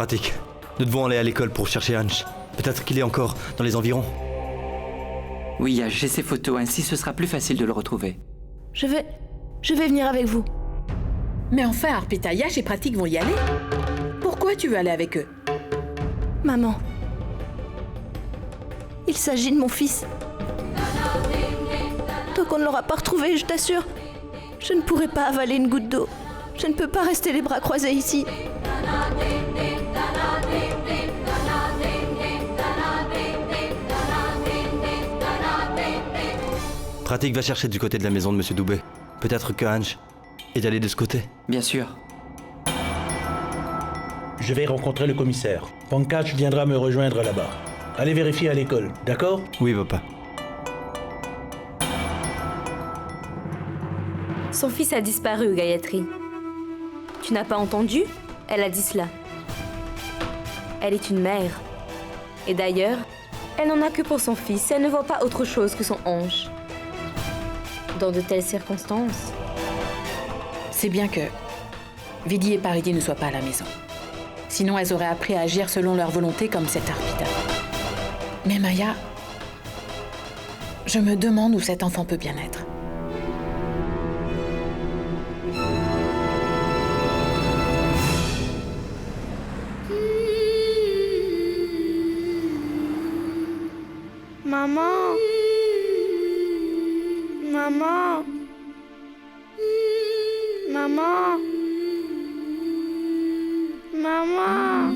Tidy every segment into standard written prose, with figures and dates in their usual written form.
Pratique. Nous devons aller à l'école pour chercher Hanch. Peut-être qu'il est encore dans les environs. Oui, Yash, j'ai ses photos, ainsi ce sera plus facile de le retrouver. Je vais venir avec vous. Mais enfin, Arpita, Yash et Pratik vont y aller. Pourquoi tu veux aller avec eux? Maman. Il s'agit de mon fils. Tant qu'on ne l'aura pas retrouvé, je t'assure, je ne pourrai pas avaler une goutte d'eau. Je ne peux pas rester les bras croisés ici. Pratique va chercher du côté de la maison de Monsieur Doubet. Peut-être que Hanch est allé de ce côté. Bien sûr. Je vais rencontrer le commissaire. Pankaj viendra me rejoindre là-bas. Allez vérifier à l'école, d'accord? Oui, papa. Son fils a disparu, Gayatri. Tu n'as pas entendu? Elle a dit cela. Elle est une mère. Et d'ailleurs, elle n'en a que pour son fils. Elle ne voit pas autre chose que son ange. Dans de telles circonstances. C'est bien que Vidi et Paridi ne soient pas à la maison. Sinon, elles auraient appris à agir selon leur volonté comme cette Arpita. Mais Maya, je me demande où cet enfant peut bien être. Maman. Maman. Maman. Maman.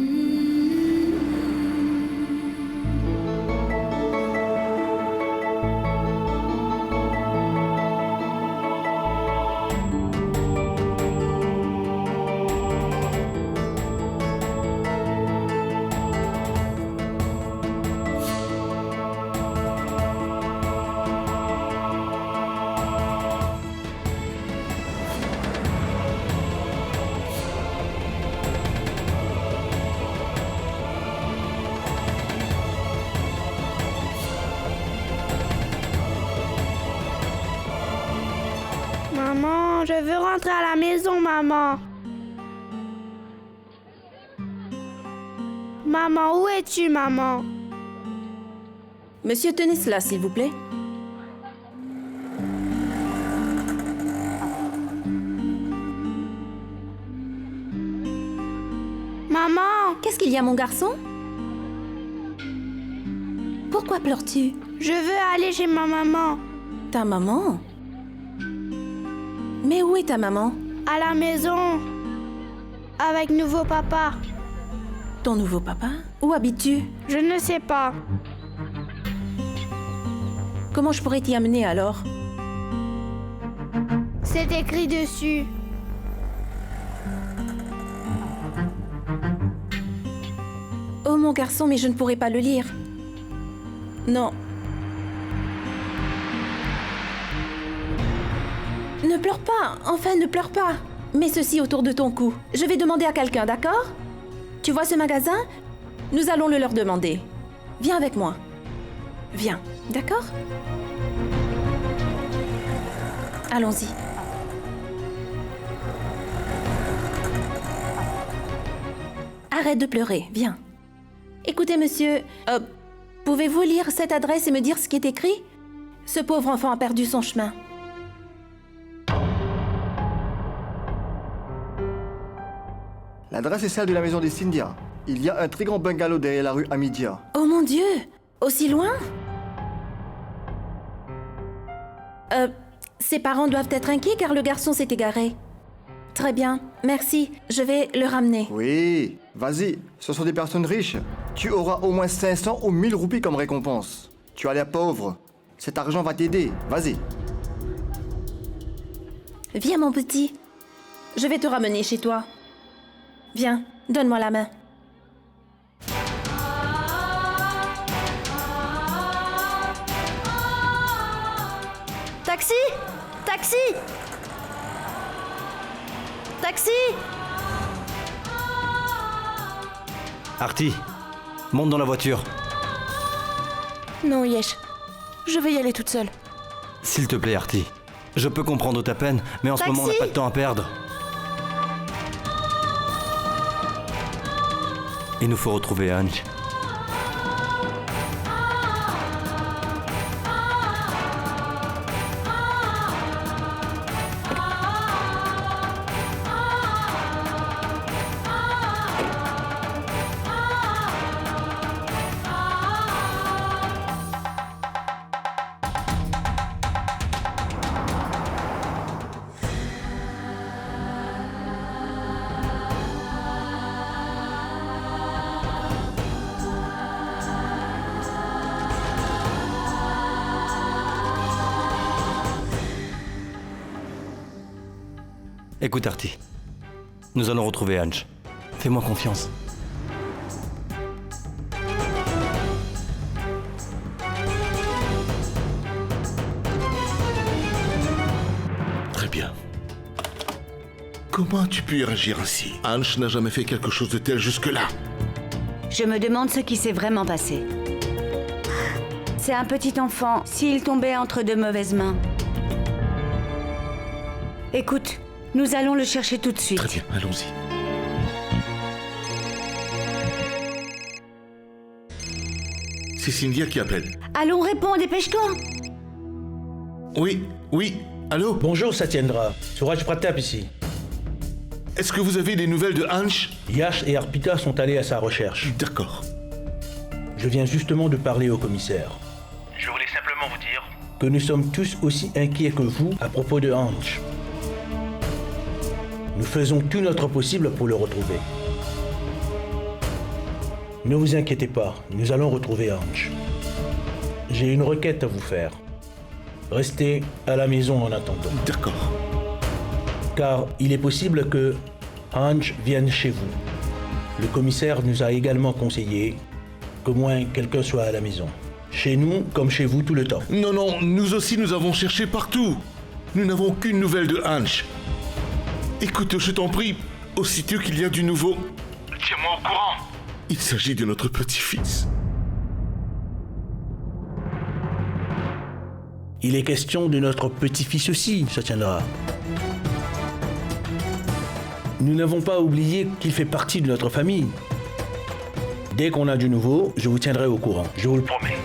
Maman, je veux rentrer à la maison, maman. Maman, où es-tu, maman? Monsieur, tenez cela, s'il vous plaît. Maman, Qu'est-ce qu'il y a, mon garçon? Pourquoi pleures-tu? je veux aller chez ma maman. Ta maman? Mais où est ta maman? À la maison. Avec nouveau papa. Ton nouveau papa? Où habites-tu? Je ne sais pas. Comment je pourrais t'y amener alors? C'est écrit dessus. Oh mon garçon, mais je ne pourrais pas le lire. Non. Ne pleure pas, enfin ne pleure pas. Mets ceci autour de ton cou. Je vais demander à quelqu'un, d'accord? Tu vois ce magasin? Nous allons le leur demander. Viens avec moi. Viens, d'accord? Allons-y. Arrête de pleurer, viens. Écoutez, monsieur, pouvez-vous lire cette adresse et me dire ce qui est écrit? Ce pauvre enfant a perdu son chemin. L'adresse est celle de la maison des Scindia. Il y a un très grand bungalow derrière la rue Hamidia. Oh mon Dieu! Aussi loin? Ses parents doivent être inquiets car le garçon s'est égaré. Très bien, merci. Je vais le ramener. Oui, vas-y, ce sont des personnes riches. Tu auras au moins 500 ou 1000 roupies comme récompense. Tu as l'air pauvre. Cet argent va t'aider, vas-y. Viens mon petit. Je vais te ramener chez toi. Viens, donne-moi la main. Taxi! Taxi! Taxi! Artie, monte dans la voiture. Non, Yesh. Je vais y aller toute seule. S'il te plaît, Artie. Je peux comprendre ta peine, mais en ce moment, on n'a pas de temps à perdre. Il nous faut retrouver Ange. Écoute Artie, nous allons retrouver Ange. Fais-moi confiance. Très bien. Comment as-tu pu réagir ainsi? Ange n'a jamais fait quelque chose de tel jusque-là. Je me demande ce qui s'est vraiment passé. C'est un petit enfant, s'il tombait entre de mauvaises mains. Écoute, nous allons le chercher tout de suite. Très bien, allons-y. C'est Cynthia qui appelle. Allons, réponds, dépêche-toi. Oui, allô? Bonjour Satyendra, Suraj Pratap ici. Est-ce que vous avez des nouvelles de Ange? Yash et Arpita sont allés à sa recherche. D'accord. Je viens justement de parler au commissaire. Je voulais simplement vous dire que nous sommes tous aussi inquiets que vous à propos de Ange. Nous faisons tout notre possible pour le retrouver. Ne vous inquiétez pas, nous allons retrouver Ange. J'ai une requête à vous faire. Restez à la maison en attendant. D'accord. Car il est possible que Ange vienne chez vous. Le commissaire nous a également conseillé qu'au moins quelqu'un soit à la maison. Chez nous comme chez vous tout le temps. Non, nous aussi nous avons cherché partout. Nous n'avons aucune nouvelle de Ange. Écoute, je t'en prie, aussitôt qu'il y a du nouveau, tiens-moi au courant. Il s'agit de notre petit-fils. Il est question de notre petit-fils aussi, Satyendra. Nous n'avons pas oublié qu'il fait partie de notre famille. Dès qu'on a du nouveau, je vous tiendrai au courant, je vous le promets.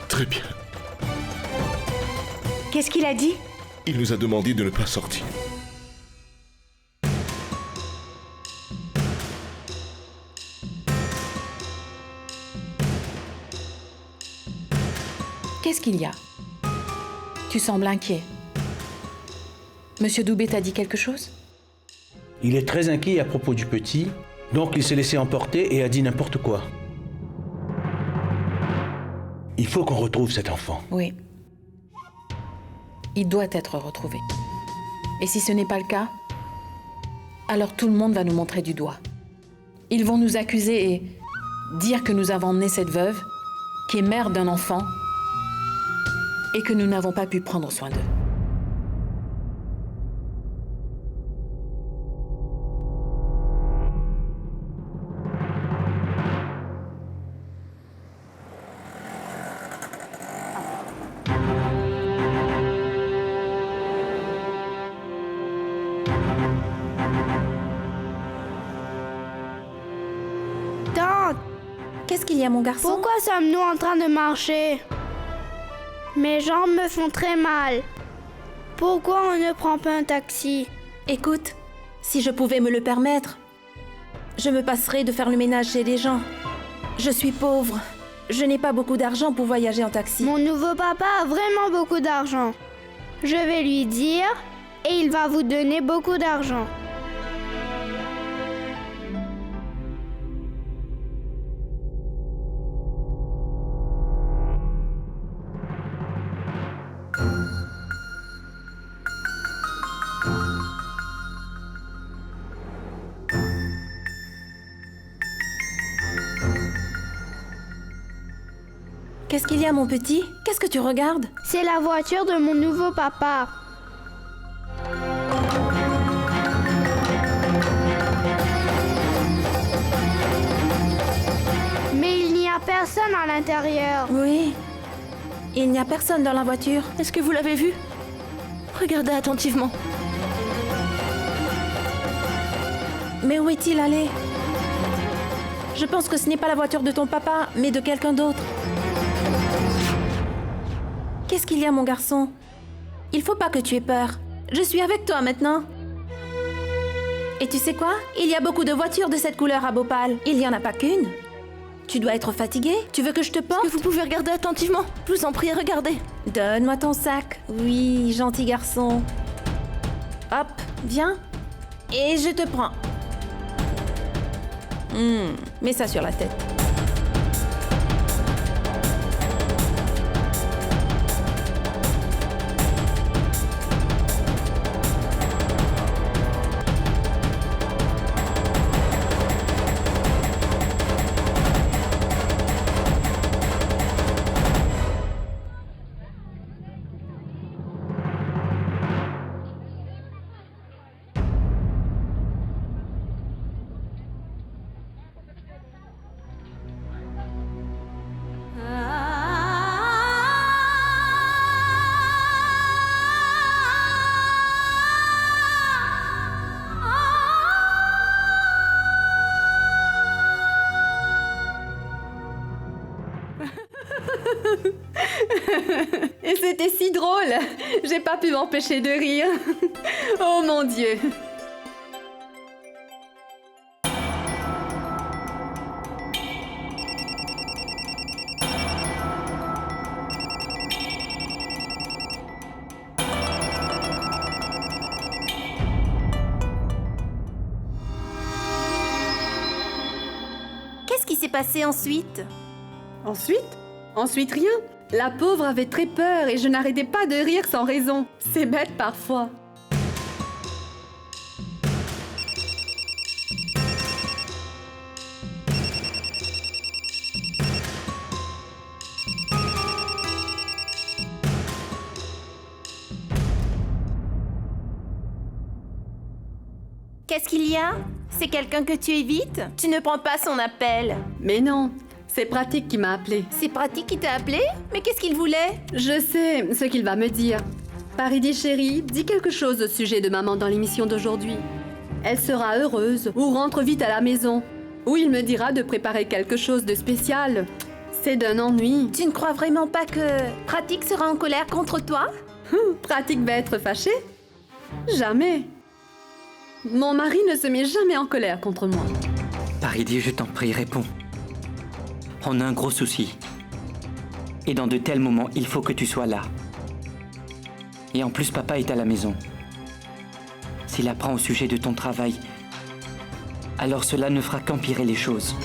Très bien. Qu'est-ce qu'il a dit? Il nous a demandé de ne pas sortir. Qu'est-ce qu'il y a? Tu sembles inquiet. Monsieur Doubé t'a dit quelque chose? Il est très inquiet à propos du petit, donc il s'est laissé emporter et a dit n'importe quoi. Il faut qu'on retrouve cet enfant. Oui. Il doit être retrouvé. Et si ce n'est pas le cas, alors tout le monde va nous montrer du doigt. Ils vont nous accuser et dire que nous avons emmené cette veuve, qui est mère d'un enfant, et que nous n'avons pas pu prendre soin d'eux. Tante, Qu'est-ce qu'il y a, mon garçon? pourquoi sommes-nous en train de marcher? Mes jambes me font très mal. Pourquoi on ne prend pas un taxi? Écoute, si je pouvais me le permettre, je me passerais de faire le ménage chez les gens. Je suis pauvre. Je n'ai pas beaucoup d'argent pour voyager en taxi. Mon nouveau papa a vraiment beaucoup d'argent. Je vais lui dire et il va vous donner beaucoup d'argent. Qu'est-ce qu'il y a, mon petit? Qu'est-ce que tu regardes? C'est la voiture de mon nouveau papa. Mais il n'y a personne à l'intérieur. Oui. Il n'y a personne dans la voiture. Est-ce que vous l'avez vu? Regardez attentivement. Mais où est-il allé? Je pense que ce n'est pas la voiture de ton papa, mais de quelqu'un d'autre. Qu'est-ce qu'il y a, mon garçon? Il faut pas que tu aies peur. Je suis avec toi maintenant. Et tu sais quoi? Il y a beaucoup de voitures de cette couleur à Bhopal. Il n'y en a pas qu'une. Tu dois être fatigué. Tu veux que je te porte? Est-ce que vous pouvez regarder attentivement? Je vous en prie, regardez. Donne-moi ton sac. Oui, gentil garçon. Hop, viens. Et je te prends. Mets ça sur la tête. Et c'était si drôle. J'ai pas pu m'empêcher de rire. Oh mon Dieu. Qu'est-ce qui s'est passé ensuite? Ensuite rien. La pauvre avait très peur et je n'arrêtais pas de rire sans raison. C'est bête parfois. Qu'est-ce qu'il y a? C'est quelqu'un que tu évites? Tu ne prends pas son appel. Mais non, c'est Pratik qui m'a appelé. C'est Pratik qui t'a appelé? Mais qu'est-ce qu'il voulait? Je sais ce qu'il va me dire. Paridi chérie, dis quelque chose au sujet de maman dans l'émission d'aujourd'hui. Elle sera heureuse ou rentre vite à la maison. Ou il me dira de préparer quelque chose de spécial. C'est d'un ennui. Tu ne crois vraiment pas que Pratik sera en colère contre toi? Pratik va être fâché? Jamais. Mon mari ne se met jamais en colère contre moi. Paridi, je t'en prie, réponds. On a un gros souci. Et dans de tels moments, il faut que tu sois là. Et en plus, papa est à la maison. S'il apprend au sujet de ton travail, alors cela ne fera qu'empirer les choses.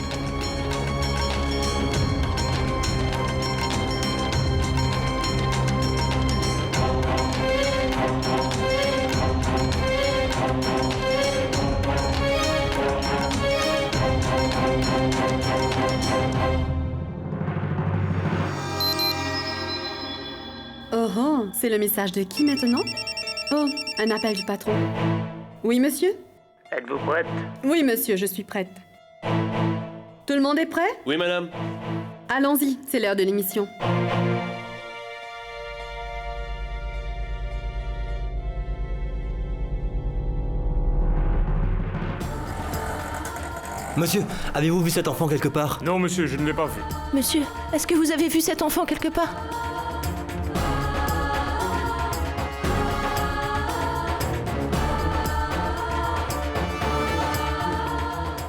Oh, c'est le message de qui maintenant? Oh, un appel du patron. Oui, monsieur? Êtes-vous prête? Oui, monsieur, je suis prête. Tout le monde est prêt? Oui, madame. Allons-y, c'est l'heure de l'émission. Monsieur, avez-vous vu cet enfant quelque part? Non, monsieur, je ne l'ai pas vu. Monsieur, est-ce que vous avez vu cet enfant quelque part?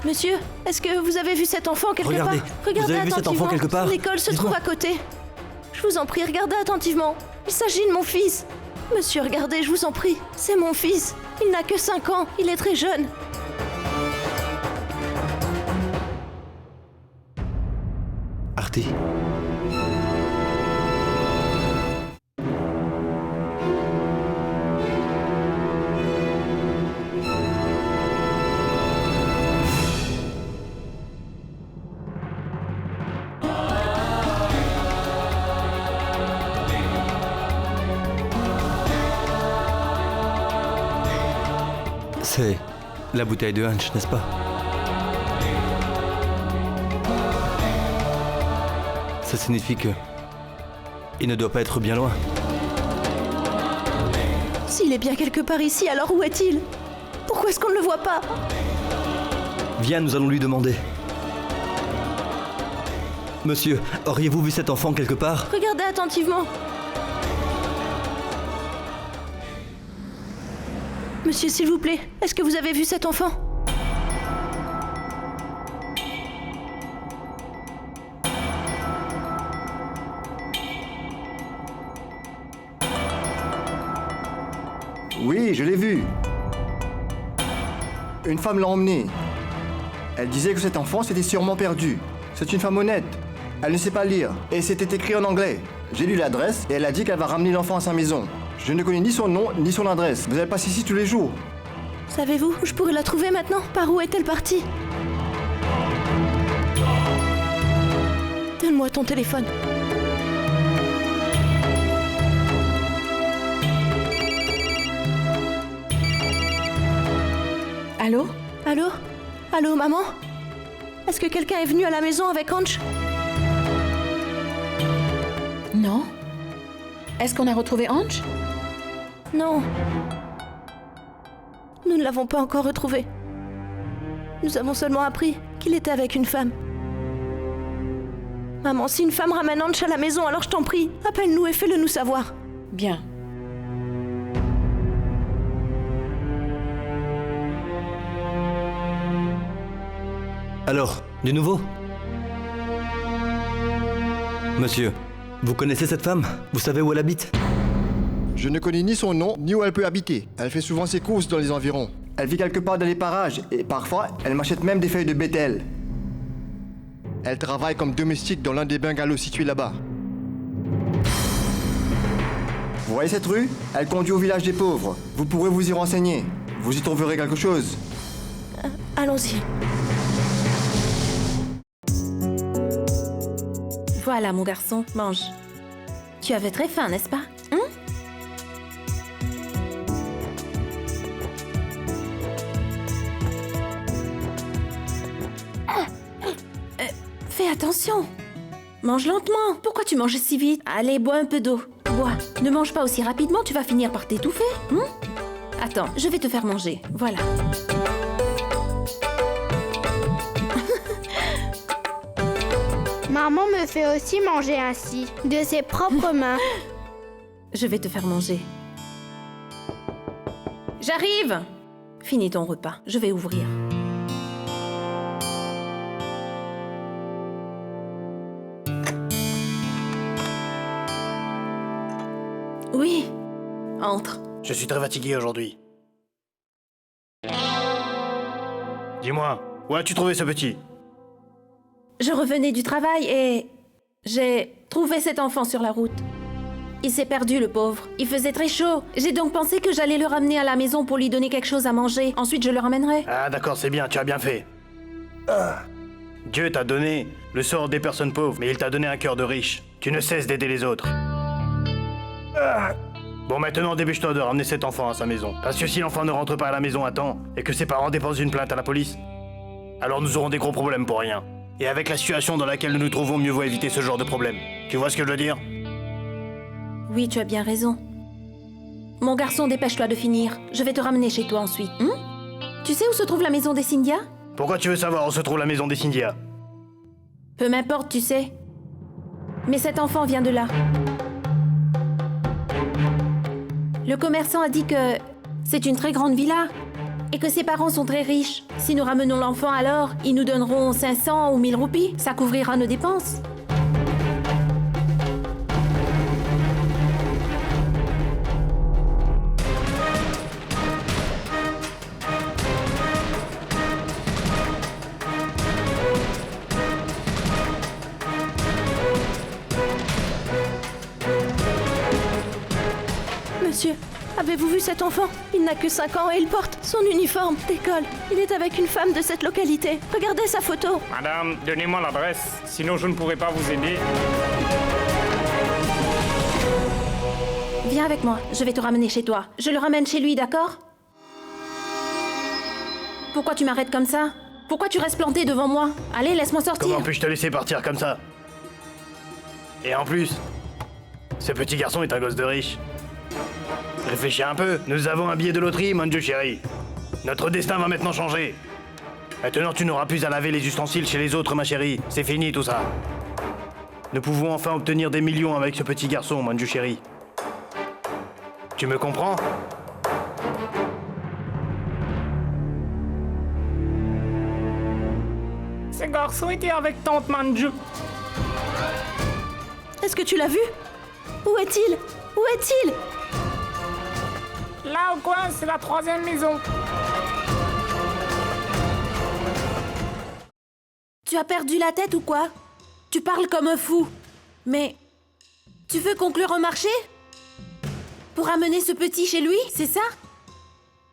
Monsieur, est-ce que vous avez vu cet enfant quelque Regardez, part? Regardez vous avez vu cet enfant quelque part? L'école se trouve à côté. Je vous en prie, regardez attentivement. Il s'agit de mon fils. Monsieur, regardez, je vous en prie. C'est mon fils. Il n'a que 5 ans. Il est très jeune. Artie. C'est la bouteille de Hunch, n'est-ce pas? Ça signifie que... il ne doit pas être bien loin. S'il est bien quelque part ici, alors où est-il? Pourquoi est-ce qu'on ne le voit pas? Viens, nous allons lui demander. Monsieur, auriez-vous vu cet enfant quelque part? Regardez attentivement. Monsieur, s'il vous plaît, est-ce que vous avez vu cet enfant? Oui, je l'ai vu. Une femme l'a emmené. Elle disait que cet enfant s'était sûrement perdu. C'est une femme honnête. Elle ne sait pas lire. Et c'était écrit en anglais. J'ai lu l'adresse et elle a dit qu'elle va ramener l'enfant à sa maison. Je ne connais ni son nom, ni son adresse. Vous allez passer ici tous les jours. Savez-vous où je pourrais la trouver maintenant? Par où est-elle partie? Donne-moi ton téléphone. Allô? Allô? Allô, maman? Est-ce que quelqu'un est venu à la maison avec Ange? Non. Est-ce qu'on a retrouvé Ange? Non. Nous ne l'avons pas encore retrouvé. Nous avons seulement appris qu'il était avec une femme. Maman, si une femme ramène Ange à la maison, alors je t'en prie, appelle-nous et fais-le nous savoir. Bien. Alors, du nouveau? Monsieur, vous connaissez cette femme? Vous savez où elle habite? Je ne connais ni son nom, ni où elle peut habiter. Elle fait souvent ses courses dans les environs. Elle vit quelque part dans les parages, et parfois, elle m'achète même des feuilles de bétel. Elle travaille comme domestique dans l'un des bungalows situés là-bas. Vous voyez cette rue? Elle conduit au village des pauvres. Vous pourrez vous y renseigner. Vous y trouverez quelque chose. Allons-y. Voilà, mon garçon, mange. Tu avais très faim, n'est-ce pas? Fais attention. Mange lentement. Pourquoi tu manges si vite? Allez, bois un peu d'eau. Bois. Ne mange pas aussi rapidement, tu vas finir par t'étouffer. Attends, je vais te faire manger. Voilà. Maman me fait aussi manger ainsi, de ses propres mains. Je vais te faire manger. J'arrive! Finis ton repas, je vais ouvrir. Oui, entre. Je suis très fatigué aujourd'hui. Dis-moi, où as-tu trouvé ce petit? Je revenais du travail et j'ai trouvé cet enfant sur la route. Il s'est perdu, le pauvre. Il faisait très chaud. J'ai donc pensé que j'allais le ramener à la maison pour lui donner quelque chose à manger. Ensuite, je le ramènerai. Ah d'accord, c'est bien, tu as bien fait. Dieu t'a donné le sort des personnes pauvres, mais il t'a donné un cœur de riche. Tu ne cesses d'aider les autres. Bon, maintenant, dépêche-toi de ramener cet enfant à sa maison. Parce que si l'enfant ne rentre pas à la maison à temps, et que ses parents déposent une plainte à la police, alors nous aurons des gros problèmes pour rien. Et avec la situation dans laquelle nous nous trouvons, mieux vaut éviter ce genre de problème. Tu vois ce que je veux dire? Oui, tu as bien raison. Mon garçon, dépêche-toi de finir. Je vais te ramener chez toi ensuite. Tu sais où se trouve la maison des Cynthia? Pourquoi tu veux savoir où se trouve la maison des Cynthia? Peu m'importe, tu sais. Mais cet enfant vient de là. Le commerçant a dit que c'est une très grande villa et que ses parents sont très riches. Si nous ramenons l'enfant alors, ils nous donneront 500 ou 1000 roupies. Ça couvrira nos dépenses. Monsieur, avez-vous vu cet enfant? Il n'a que 5 ans et il porte son uniforme d'école. Il est avec une femme de cette localité. Regardez sa photo. Madame, donnez-moi l'adresse, sinon je ne pourrai pas vous aider. Viens avec moi, je vais te ramener chez toi. Je le ramène chez lui, d'accord? Pourquoi tu m'arrêtes comme ça? Pourquoi tu restes planté devant moi? Allez, laisse-moi sortir. Comment puis-je te laisser partir comme ça? Et en plus, ce petit garçon est un gosse de riche. Réfléchis un peu, nous avons un billet de loterie, mon Dieu chéri. Notre destin va maintenant changer. Maintenant, tu n'auras plus à laver les ustensiles chez les autres, ma chérie. C'est fini tout ça. Nous pouvons enfin obtenir des millions avec ce petit garçon, Manju chéri. Tu me comprends? Ce garçon était avec tante Manju. Est-ce que tu l'as vu? Où est-il? Où est-il? Là au coin, c'est la 3e maison. Tu as perdu la tête ou quoi? Tu parles comme un fou. Mais tu veux conclure un marché? Pour amener ce petit chez lui, c'est ça?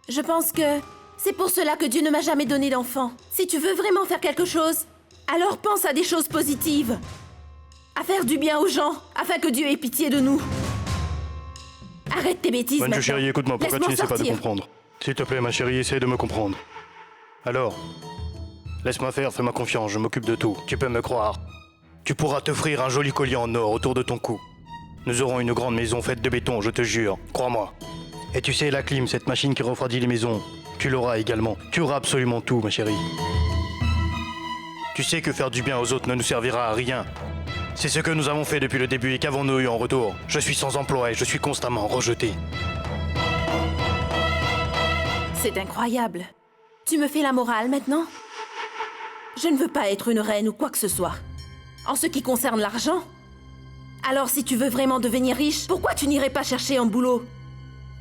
Je pense que c'est pour cela que Dieu ne m'a jamais donné d'enfant. Si tu veux vraiment faire quelque chose, alors pense à des choses positives. À faire du bien aux gens, afin que Dieu ait pitié de nous. Arrête tes bêtises Manju maintenant. chéri, écoute-moi, pourquoi tu Laisse-moi n'essaies pas de sortir. comprendre? S'il te plaît, ma chérie, essaie de me comprendre. Alors, laisse-moi faire, fais-moi confiance, je m'occupe de tout. Tu peux me croire. Tu pourras t'offrir un joli collier en or autour de ton cou. Nous aurons une grande maison faite de béton, je te jure, crois-moi. Et tu sais, la clim, cette machine qui refroidit les maisons, tu l'auras également. Tu auras absolument tout, ma chérie. Tu sais que faire du bien aux autres ne nous servira à rien. C'est ce que nous avons fait depuis le début et qu'avons-nous eu en retour? Je suis sans emploi et je suis constamment rejeté. C'est incroyable. Tu me fais la morale maintenant? Je ne veux pas être une reine ou quoi que ce soit. En ce qui concerne l'argent, alors si tu veux vraiment devenir riche, pourquoi tu n'irais pas chercher un boulot?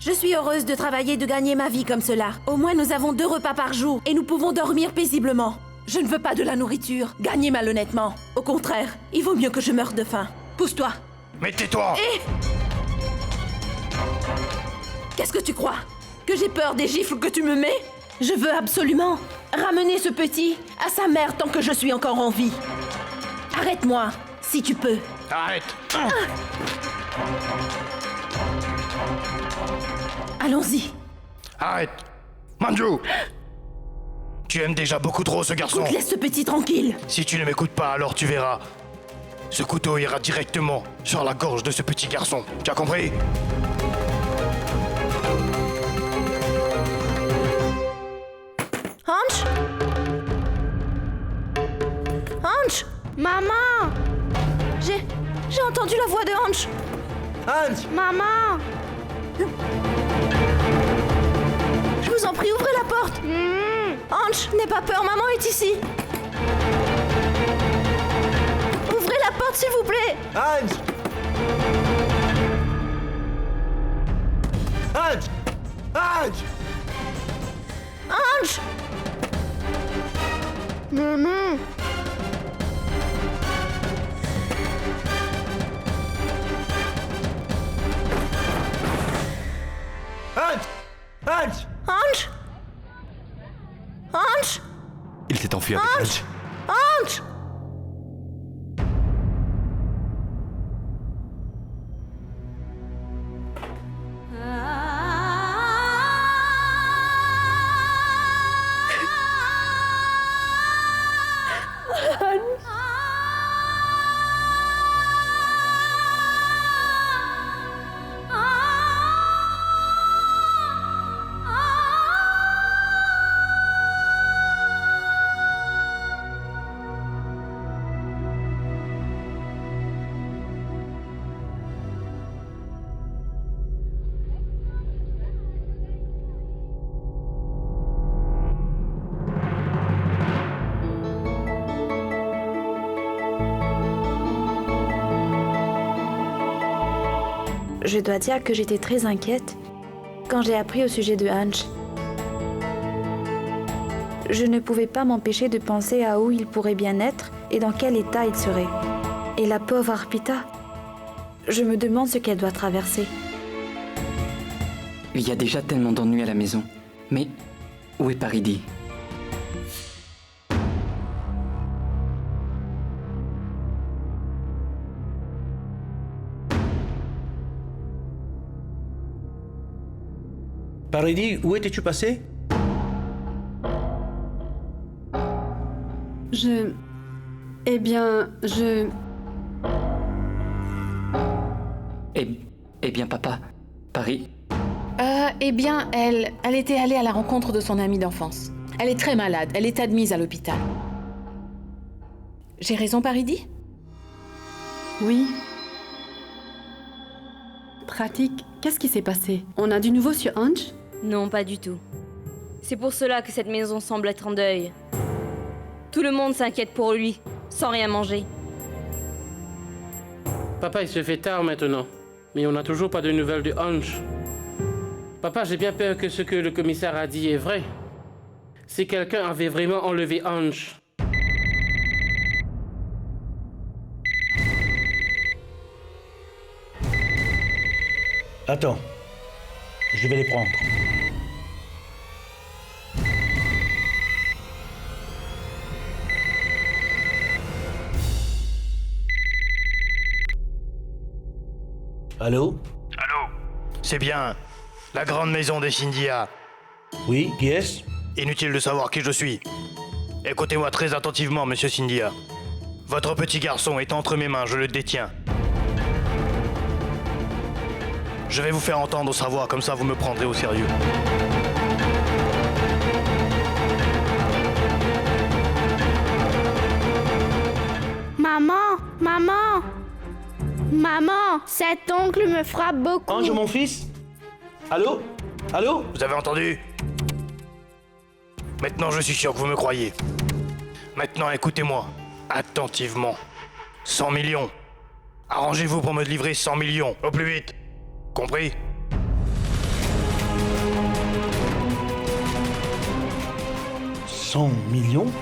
Je suis heureuse de travailler et de gagner ma vie comme cela. Au moins nous avons 2 repas par jour et nous pouvons dormir paisiblement. Je ne veux pas de la nourriture, gagner malhonnêtement. Au contraire, il vaut mieux que je meure de faim. Pousse-toi. Mais tais-toi! Qu'est-ce que tu crois? Que j'ai peur des gifles que tu me mets? Je veux absolument ramener ce petit à sa mère tant que je suis encore en vie. Arrête-moi, si tu peux. Arrête! Allons-y. Arrête! Manju! Tu aimes déjà beaucoup trop ce garçon. Écoute, laisse ce petit tranquille. Si tu ne m'écoutes pas, alors tu verras. Ce couteau ira directement sur la gorge de ce petit garçon. Tu as compris? Hanch? Hanch? Maman! J'ai entendu la voix de Hanch. Hanch! Maman! Je vous en prie, ouvrez la porte. Hanch, n'aie pas peur, maman est ici. Ouvrez la porte, s'il vous plaît. Hanch! Hanch! Hanch! Hanch! Maman! Hanch! Hanch! Hanch? Hanch? Il s'est enfui avec Hanch. Hanch? Je dois dire que j'étais très inquiète quand j'ai appris au sujet de Hanch. Je ne pouvais pas m'empêcher de penser à où il pourrait bien être et dans quel état il serait. Et la pauvre Arpita, je me demande ce qu'elle doit traverser. Il y a déjà tellement d'ennuis à la maison. Mais où est Paridi? Paridi, où étais-tu passé? Eh bien, Eh bien, papa, Paris... Eh bien, elle était allée à la rencontre de son amie d'enfance. Elle est très malade, elle est admise à l'hôpital. J'ai raison, Paridi? Oui. Pratique, qu'est-ce qui s'est passé? On a du nouveau sur Ange? Non, pas du tout. C'est pour cela que cette maison semble être en deuil. Tout le monde s'inquiète pour lui, sans rien manger. Papa, il se fait tard maintenant, mais on n'a toujours pas de nouvelles de Ange. Papa, j'ai bien peur que ce que le commissaire a dit est vrai. Si quelqu'un avait vraiment enlevé Ange. Attends, je vais les prendre. Allô? Allô? C'est bien. La grande maison des Cynthia. Oui, qui est-ce? Inutile de savoir qui je suis. Écoutez-moi très attentivement, monsieur Cynthia. Votre petit garçon est entre mes mains, je le détiens. Je vais vous faire entendre sa voix, comme ça vous me prendrez au sérieux. Maman, maman, maman, cet oncle me frappe beaucoup. Ange, mon fils? Allô? Allô? Vous avez entendu? Maintenant, je suis sûr que vous me croyez. Maintenant, écoutez-moi, attentivement. 100 millions. Arrangez-vous pour me livrer 100 millions, au plus vite. Compris? « 100 millions?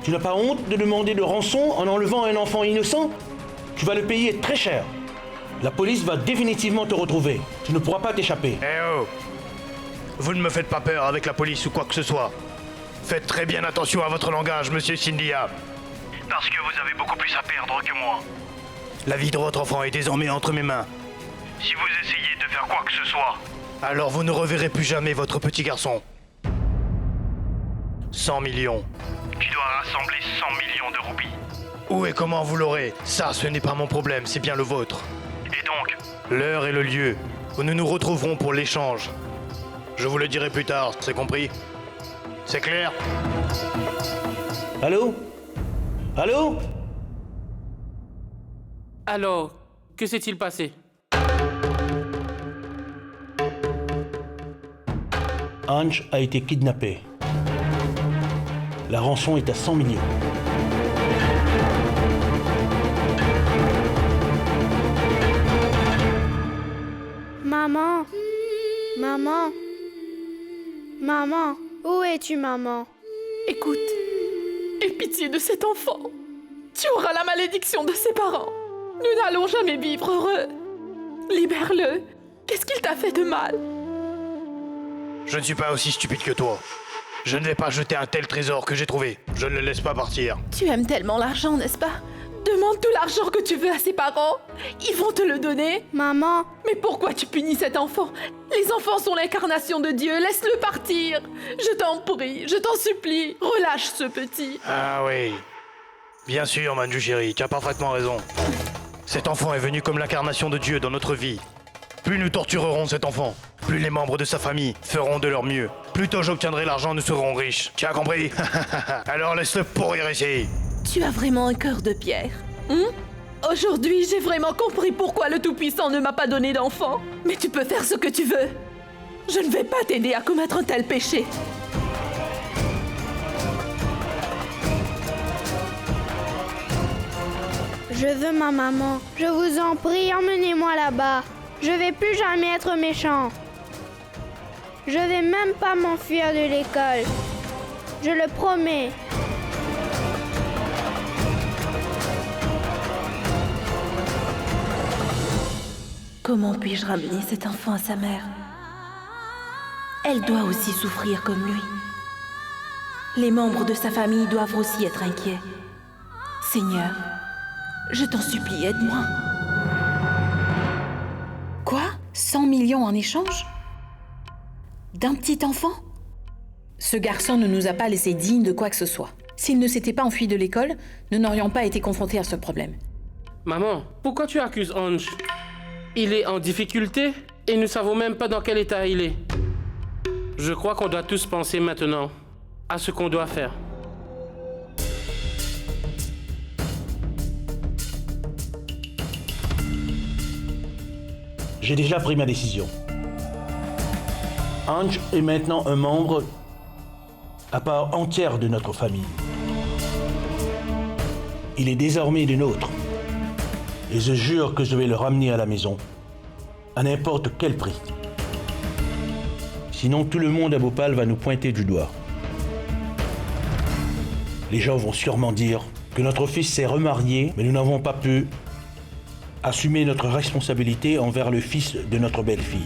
Tu n'as pas honte de demander de rançon en enlevant un enfant innocent? Tu vas le payer très cher. La police va définitivement te retrouver. Tu ne pourras pas t'échapper. Eh oh! Vous ne me faites pas peur avec la police ou quoi que ce soit. Faites très bien attention à votre langage, monsieur Cynthia. Parce que vous avez beaucoup plus à perdre que moi. La vie de votre enfant est désormais entre mes mains. Si vous essayez de faire quoi que ce soit, alors vous ne reverrez plus jamais votre petit garçon. 100 millions. Tu dois rassembler 100 millions de roupies. Où et comment vous l'aurez? Ça, ce n'est pas mon problème, c'est bien le vôtre. Et donc, l'heure et le lieu où nous nous retrouverons pour l'échange. Je vous le dirai plus tard, c'est compris? C'est clair? Allô? Allô? Alors, que s'est-il passé? Ange a été kidnappé. La rançon est à 100 millions. Maman, maman, maman, où es-tu, maman? Écoute, aie pitié de cet enfant. Tu auras la malédiction de ses parents. Nous n'allons jamais vivre heureux. Libère-le. Qu'est-ce qu'il t'a fait de mal? Je ne suis pas aussi stupide que toi. Je ne vais pas jeter un tel trésor que j'ai trouvé. Je ne le laisse pas partir. Tu aimes tellement l'argent, n'est-ce pas? Demande tout l'argent que tu veux à ses parents. Ils vont te le donner. Maman. Mais pourquoi tu punis cet enfant? Les enfants sont l'incarnation de Dieu. Laisse-le partir. Je t'en prie, je t'en supplie. Relâche ce petit. Ah oui. Bien sûr, Manju chérie, tu as parfaitement raison. Cet enfant est venu comme l'incarnation de Dieu dans notre vie. Plus nous torturerons cet enfant, plus les membres de sa famille feront de leur mieux. Plus tôt j'obtiendrai l'argent, nous serons riches. Tu as compris? Alors laisse-le pourrir ici. Tu as vraiment un cœur de pierre. Aujourd'hui, j'ai vraiment compris pourquoi le Tout-Puissant ne m'a pas donné d'enfant. Mais tu peux faire ce que tu veux. Je ne vais pas t'aider à commettre un tel péché. Je veux ma maman. Je vous en prie, emmenez-moi là-bas. Je vais plus jamais être méchant. Je vais même pas m'enfuir de l'école. Je le promets. Comment puis-je ramener cet enfant à sa mère? Elle doit aussi souffrir comme lui. Les membres de sa famille doivent aussi être inquiets. Seigneur, je t'en supplie, aide-moi. Quoi? 100 millions en échange? D'un petit enfant? Ce garçon ne nous a pas laissé dignes de quoi que ce soit. S'il ne s'était pas enfui de l'école, nous n'aurions pas été confrontés à ce problème. Maman, pourquoi tu accuses Ange? Il est en difficulté et nous ne savons même pas dans quel état il est. Je crois qu'on doit tous penser maintenant à ce qu'on doit faire. j'ai déjà pris ma décision. Ange est maintenant un membre à part entière de notre famille. Il est désormais des nôtres. Et je jure que je vais le ramener à la maison, à n'importe quel prix. Sinon, tout le monde à Bhopal va nous pointer du doigt. Les gens vont sûrement dire que notre fils s'est remarié, mais nous n'avons pas pu assumer notre responsabilité envers le fils de notre belle-fille.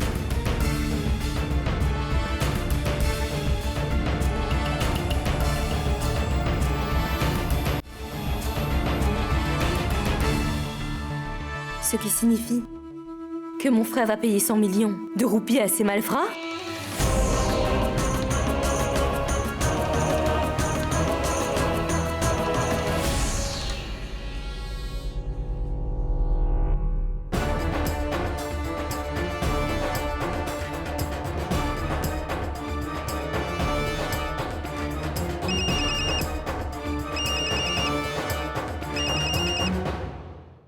Ce qui signifie que mon frère va payer 100 millions de roupies à ces malfrats?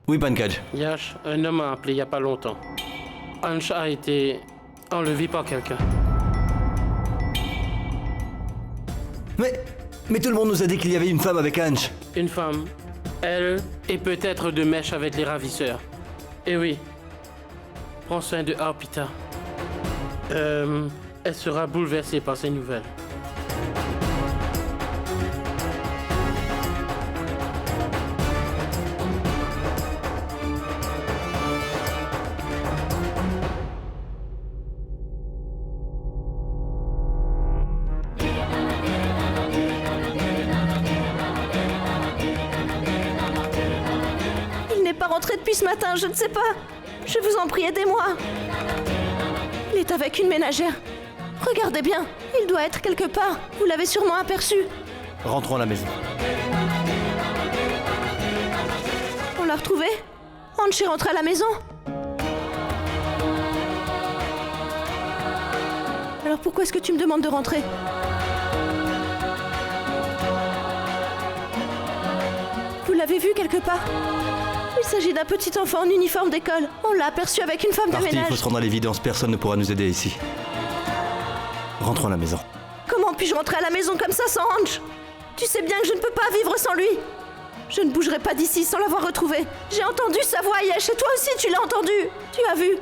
Oui, Pankaj. Yash, un homme m'a appelé il n'y a pas longtemps. Ange a été enlevé par quelqu'un. Mais tout le monde nous a dit qu'il y avait une femme avec Ange. Une femme. Elle est peut-être de mèche avec les ravisseurs. Et oui. Prends soin de Arpita. Elle sera bouleversée par ces nouvelles. Depuis ce matin, je ne sais pas. Je vous en prie, aidez-moi. Il est avec une ménagère. Regardez bien, il doit être quelque part. Vous l'avez sûrement aperçu. Rentrons à la maison. On l'a retrouvé? Ange est rentré à la maison? Alors pourquoi est-ce que tu me demandes de rentrer? Vous l'avez vu quelque part? Il s'agit d'un petit enfant en uniforme d'école. On l'a aperçu avec une femme de ménage. Il faut se rendre à l'évidence, personne ne pourra nous aider ici. Rentrons à la maison. Comment puis-je rentrer à la maison comme ça sans Ange? Tu sais bien que je ne peux pas vivre sans lui. Je ne bougerai pas d'ici sans l'avoir retrouvé. J'ai entendu sa voix, Yesh, et toi aussi tu l'as entendu. Tu as vu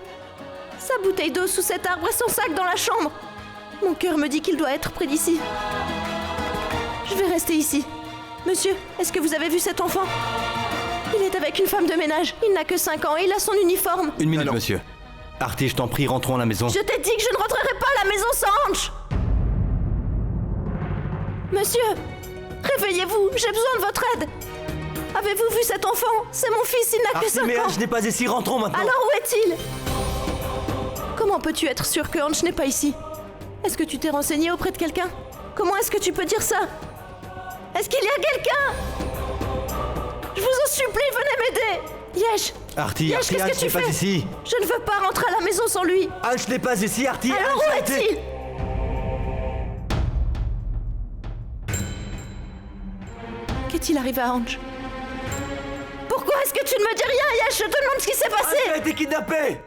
sa bouteille d'eau sous cet arbre et son sac dans la chambre. Mon cœur me dit qu'il doit être près d'ici. Je vais rester ici. Monsieur, est-ce que vous avez vu cet enfant? Il est avec une femme de ménage. Il n'a que 5 ans et il a son uniforme. Une minute, monsieur. Artie, je t'en prie, rentrons à la maison. Je t'ai dit que je ne rentrerai pas à la maison sans Ange. Monsieur, réveillez-vous, j'ai besoin de votre aide. Avez-vous vu cet enfant? C'est mon fils, il n'a que 5 ans. Mais Ange n'est pas ici, rentrons maintenant. Alors où est-il? Comment peux-tu être sûr que Ange n'est pas ici? Est-ce que tu t'es renseigné auprès de quelqu'un? Comment est-ce que tu peux dire ça? Est-ce qu'il y a quelqu'un? Je vous en supplie, venez m'aider! Yesh! Artie, Ange n'est pas ici! Je ne veux pas rentrer à la maison sans lui! Ange n'est pas ici, Artie! Alors où est-il? Qu'est-il arrivé à Ange? Pourquoi est-ce que tu ne me dis rien, Yesh? Je te demande ce qui s'est passé! Ange a été kidnappé!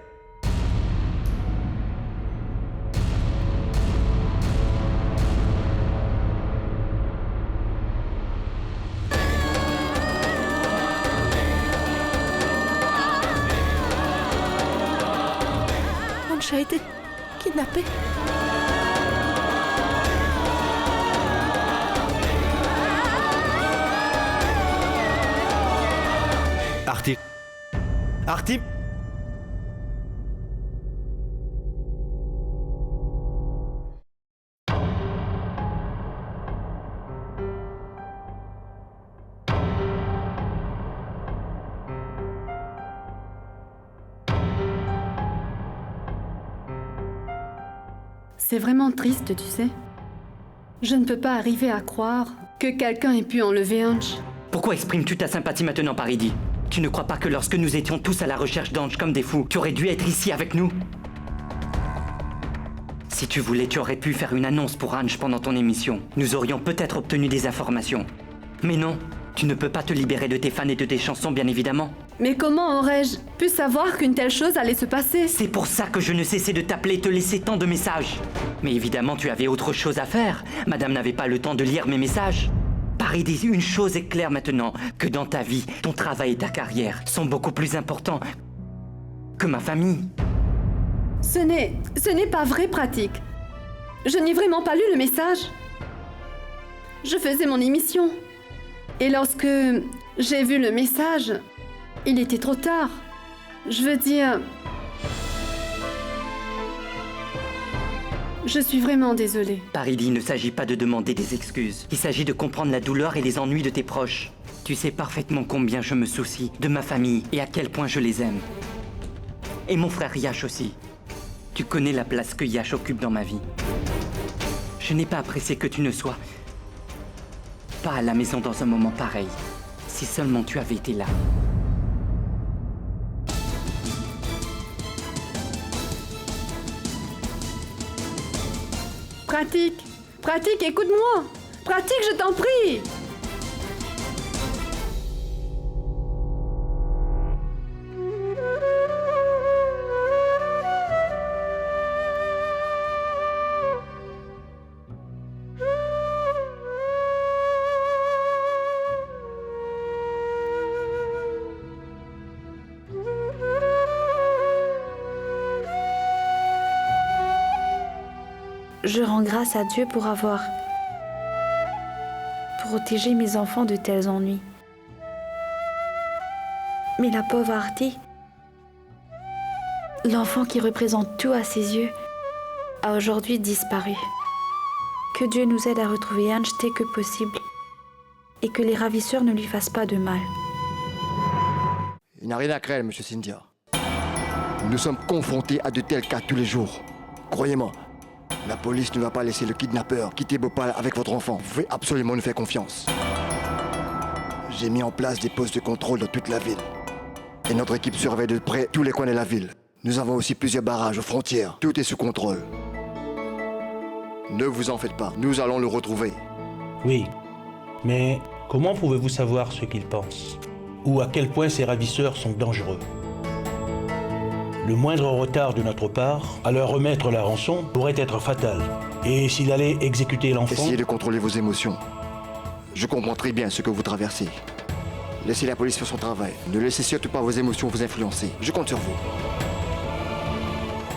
Ange a été kidnappé. Artie. Artie. C'est vraiment triste, tu sais. Je ne peux pas arriver à croire que quelqu'un ait pu enlever Ange. Pourquoi exprimes-tu ta sympathie maintenant, Paridi? Tu ne crois pas que lorsque nous étions tous à la recherche d'Ange comme des fous, tu aurais dû être ici avec nous? Si tu voulais, tu aurais pu faire une annonce pour Ange pendant ton émission. Nous aurions peut-être obtenu des informations. Mais non, Tu ne peux pas te libérer de tes fans et de tes chansons, bien évidemment. Mais comment aurais-je pu savoir qu'une telle chose allait se passer? C'est pour ça que je ne cessais de t'appeler et te laisser tant de messages. Mais évidemment, tu avais autre chose à faire. Madame n'avait pas le temps de lire mes messages. Paridis, une chose est claire maintenant, que dans ta vie, ton travail et ta carrière sont beaucoup plus importants que ma famille. Ce n'est pas vrai, Pratique. Je n'ai vraiment pas lu le message. Je faisais mon émission. Et lorsque j'ai vu le message, il était trop tard. Je veux dire... Je suis vraiment désolée. Paridis, il ne s'agit pas de demander des excuses. Il s'agit de comprendre la douleur et les ennuis de tes proches. Tu sais parfaitement combien je me soucie de ma famille et à quel point je les aime. Et mon frère Yash aussi. Tu connais la place que Yash occupe dans ma vie. Je n'ai pas apprécié que tu ne sois pas à la maison dans un moment pareil. Si seulement tu avais été là. Pratique, écoute-moi. Pratique, je t'en prie. Je rends grâce à Dieu pour avoir protégé mes enfants de tels ennuis. Mais la pauvre Artie, l'enfant qui représente tout à ses yeux, a aujourd'hui disparu. Que Dieu nous aide à retrouver Ange dès que possible et que les ravisseurs ne lui fassent pas de mal. Il n'y a rien à craindre, monsieur Cynthia. Nous sommes confrontés à de tels cas tous les jours. Croyez-moi. La police ne va pas laisser le kidnappeur quitter Bhopal avec votre enfant. Vous pouvez absolument nous faire confiance. J'ai mis en place des postes de contrôle dans toute la ville. Et notre équipe surveille de près tous les coins de la ville. Nous avons aussi plusieurs barrages aux frontières. Tout est sous contrôle. Ne vous en faites pas, nous allons le retrouver. Oui, mais comment pouvez-vous savoir ce qu'il pense? Ou à quel point ces ravisseurs sont dangereux? Le moindre retard de notre part à leur remettre la rançon pourrait être fatal. Et s'il allait exécuter l'enfant... Essayez de contrôler vos émotions. Je comprends très bien ce que vous traversez. Laissez la police faire son travail. Ne laissez surtout pas vos émotions vous influencer. Je compte sur vous.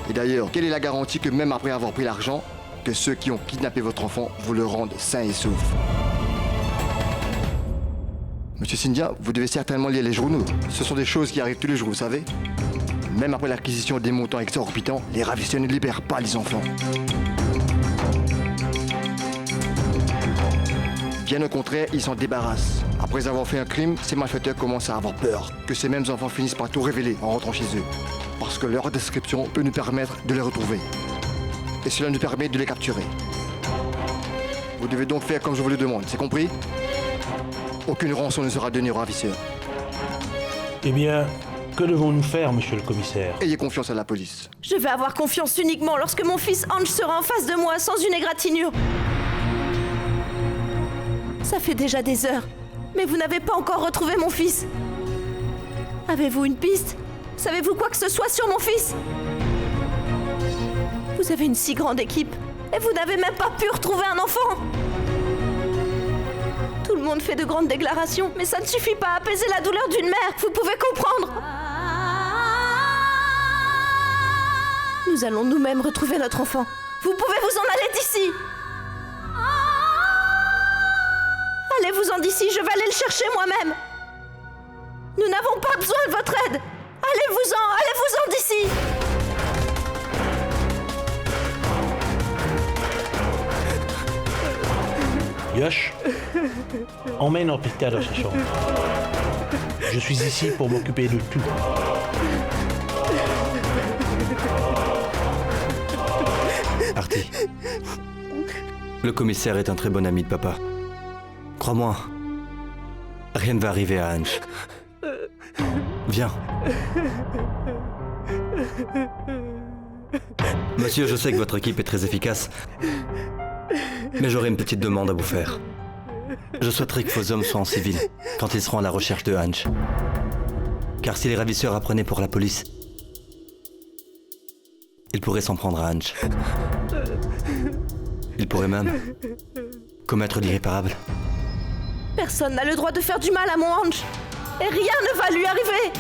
Et d'ailleurs, quelle est la garantie que même après avoir pris l'argent, que ceux qui ont kidnappé votre enfant vous le rendent sain et sauf? Monsieur Cynthia, vous devez certainement lire les journaux. Ce sont des choses qui arrivent tous les jours, vous savez. Même après l'acquisition des montants exorbitants, les ravisseurs ne libèrent pas les enfants. Bien au contraire, ils s'en débarrassent. Après avoir fait un crime, ces malfaiteurs commencent à avoir peur que ces mêmes enfants finissent par tout révéler en rentrant chez eux. Parce que leur description peut nous permettre de les retrouver. Et cela nous permet de les capturer. Vous devez donc faire comme je vous le demande, c'est compris? Aucune rançon ne sera donnée aux ravisseurs. Eh bien, que devons-nous faire, monsieur le commissaire? Ayez confiance à la police. Je vais avoir confiance uniquement lorsque mon fils Ange sera en face de moi, sans une égratignure. Ça fait déjà des heures, mais vous n'avez pas encore retrouvé mon fils. Avez-vous une piste? Savez-vous quoi que ce soit sur mon fils? Vous avez une si grande équipe, et vous n'avez même pas pu retrouver un enfant. Tout le monde fait de grandes déclarations, mais ça ne suffit pas à apaiser la douleur d'une mère, vous pouvez comprendre. Nous allons nous-mêmes retrouver notre enfant. Vous pouvez vous en aller d'ici. Allez-vous-en d'ici, je vais aller le chercher moi-même. Nous n'avons pas besoin de votre aide. Allez-vous-en d'ici. Yash, emmène Orpita dans sa chambre. Je suis ici pour m'occuper de tout. Artie, le commissaire est un très bon ami de papa. Crois-moi, rien ne va arriver à Ange. Viens. Monsieur, je sais que votre équipe est très efficace, mais j'aurais une petite demande à vous faire. Je souhaiterais que vos hommes soient en civil quand ils seront à la recherche de Hanch. Car si les ravisseurs apprenaient pour la police, ils pourraient s'en prendre à Hanch. Ils pourraient même commettre l'irréparable. Personne n'a le droit de faire du mal à mon Hanch. Et rien ne va lui arriver.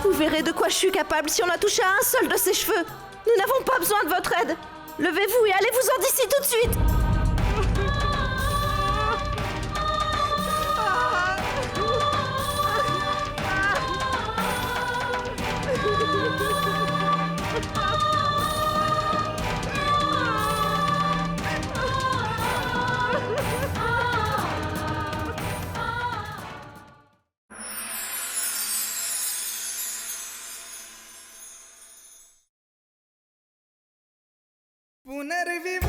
Vous verrez de quoi je suis capable si on a touché à un seul de ses cheveux. Nous n'avons pas besoin de votre aide. Levez-vous et allez-vous-en d'ici tout de suite. पुनर्विवाह